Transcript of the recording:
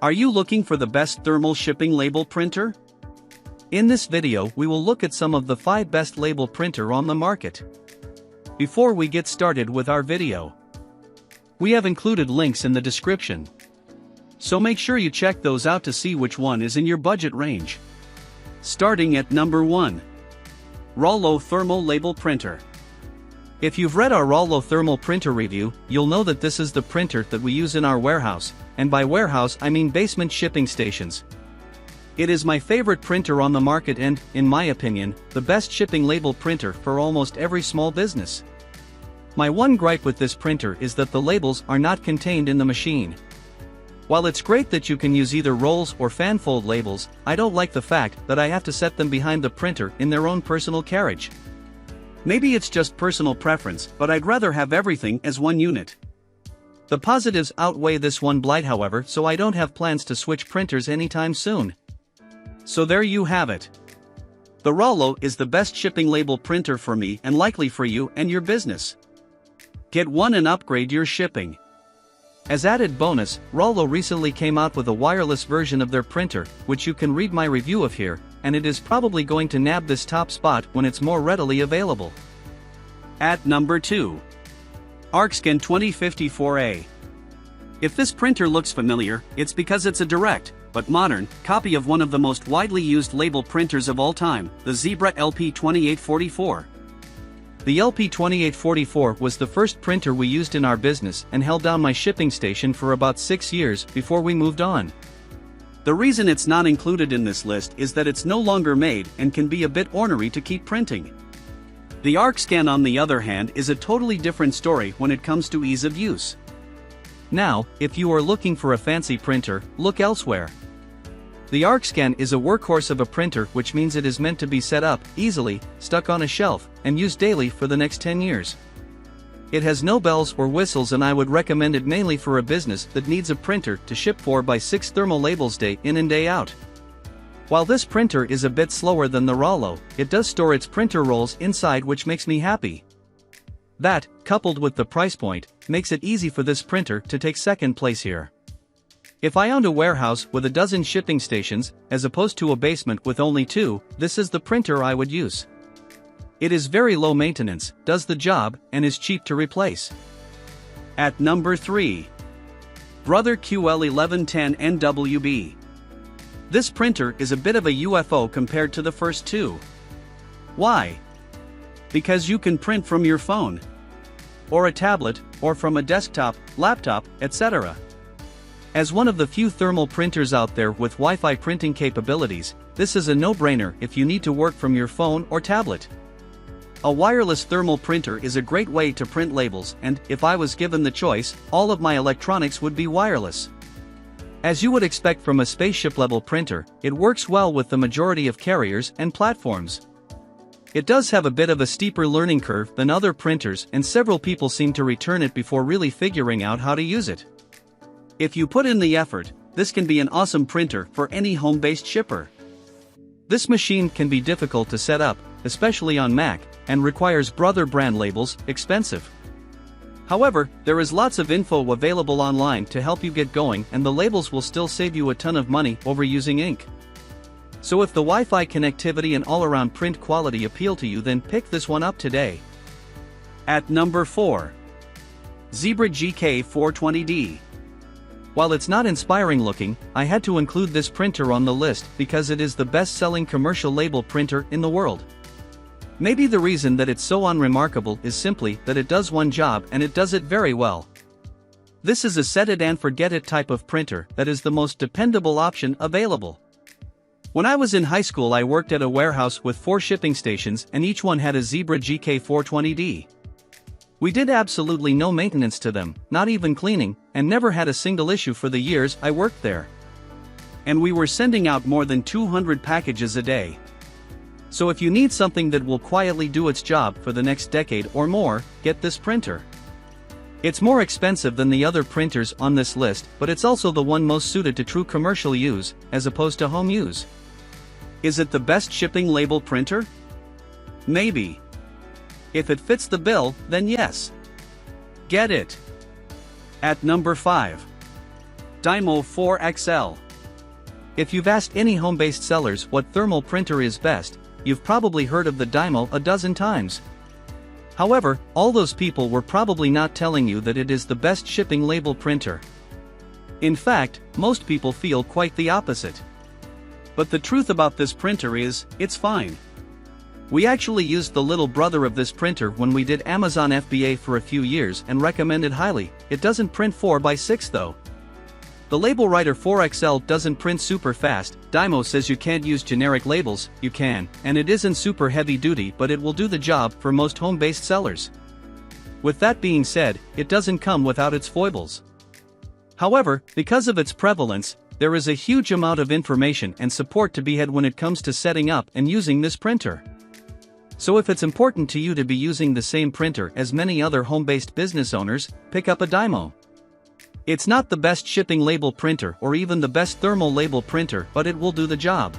Are you looking for the best thermal shipping label printer? In this video we will look at some of the 5 best label printer on the market. Before we get started with our video, we have included links in the description, so make sure you check those out to see which one is in your budget range. Starting at number 1. Rollo Thermal Label Printer. If you've read our Rollo thermal printer review, you'll know that this is the printer that we use in our warehouse, and by warehouse I mean basement shipping stations. It is my favorite printer on the market and, in my opinion, the best shipping label printer for almost every small business. My one gripe with this printer is that the labels are not contained in the machine. While it's great that you can use either rolls or fanfold labels, I don't like the fact that I have to set them behind the printer in their own personal carriage. Maybe it's just personal preference, but I'd rather have everything as one unit. The positives outweigh this one blight, however, so I don't have plans to switch printers anytime soon. So there you have it. The Rollo is the best shipping label printer for me and likely for you and your business. Get one and upgrade your shipping. As added bonus, Rollo recently came out with a wireless version of their printer, which you can read my review of here, and it is probably going to nab this top spot when it's more readily available. At number 2. Arkscan 2054A. If this printer looks familiar, it's because it's a direct, but modern, copy of one of the most widely used label printers of all time, the Zebra LP2844. The LP2844 was the first printer we used in our business and held down my shipping station for about 6 years before we moved on. The reason it's not included in this list is that it's no longer made and can be a bit ornery to keep printing. The Arkscan, on the other hand, is a totally different story when it comes to ease of use. Now, if you are looking for a fancy printer, look elsewhere. The Arkscan is a workhorse of a printer, which means it is meant to be set up easily, stuck on a shelf, and used daily for the next 10 years. It has no bells or whistles, and I would recommend it mainly for a business that needs a printer to ship 4x6 thermal labels day in and day out. While this printer is a bit slower than the Rollo, it does store its printer rolls inside, which makes me happy. That, coupled with the price point, makes it easy for this printer to take second place here. If I owned a warehouse with a dozen shipping stations, as opposed to a basement with only 2, this is the printer I would use. It is very low maintenance, does the job, and is cheap to replace. At number 3. Brother QL1110 NWB. This printer is a bit of a UFO compared to the first 2. Why? Because you can print from your phone, or a tablet, or from a desktop, laptop, etc. As one of the few thermal printers out there with Wi-Fi printing capabilities, this is a no-brainer if you need to work from your phone or tablet. A wireless thermal printer is a great way to print labels, and, if I was given the choice, all of my electronics would be wireless. As you would expect from a spaceship-level printer, it works well with the majority of carriers and platforms. It does have a bit of a steeper learning curve than other printers, and several people seem to return it before really figuring out how to use it. If you put in the effort, this can be an awesome printer for any home-based shipper. This machine can be difficult to set up, especially on Mac, and requires Brother brand labels, expensive. However, there is lots of info available online to help you get going, and the labels will still save you a ton of money over using ink. So if the Wi-Fi connectivity and all-around print quality appeal to you, then pick this one up today. At number 4. Zebra GK420D. While it's not inspiring looking, I had to include this printer on the list because it is the best-selling commercial label printer in the world. Maybe the reason that it's so unremarkable is simply that it does one job and it does it very well. This is a set it and forget it type of printer that is the most dependable option available. When I was in high school, I worked at a warehouse with 4 shipping stations, and each one had a Zebra GK420D. We did absolutely no maintenance to them, not even cleaning, and never had a single issue for the years I worked there. And we were sending out more than 200 packages a day. So if you need something that will quietly do its job for the next decade or more, get this printer. It's more expensive than the other printers on this list, but it's also the one most suited to true commercial use, as opposed to home use. Is it the best shipping label printer? Maybe. If it fits the bill, then yes. Get it. At number 5. Dymo 4XL. If you've asked any home-based sellers what thermal printer is best, you've probably heard of the Dymo a dozen times. However, all those people were probably not telling you that it is the best shipping label printer. In fact, most people feel quite the opposite. But the truth about this printer is, it's fine. We actually used the little brother of this printer when we did Amazon FBA for a few years and recommend it highly. It doesn't print 4x6 though. The Label Writer 4XL doesn't print super fast. Dymo says you can't use generic labels. You can, and it isn't super heavy duty, but it will do the job for most home-based sellers. With that being said, it doesn't come without its foibles. However, because of its prevalence, there is a huge amount of information and support to be had when it comes to setting up and using this printer. So if it's important to you to be using the same printer as many other home-based business owners, pick up a Dymo. It's not the best shipping label printer or even the best thermal label printer, but it will do the job.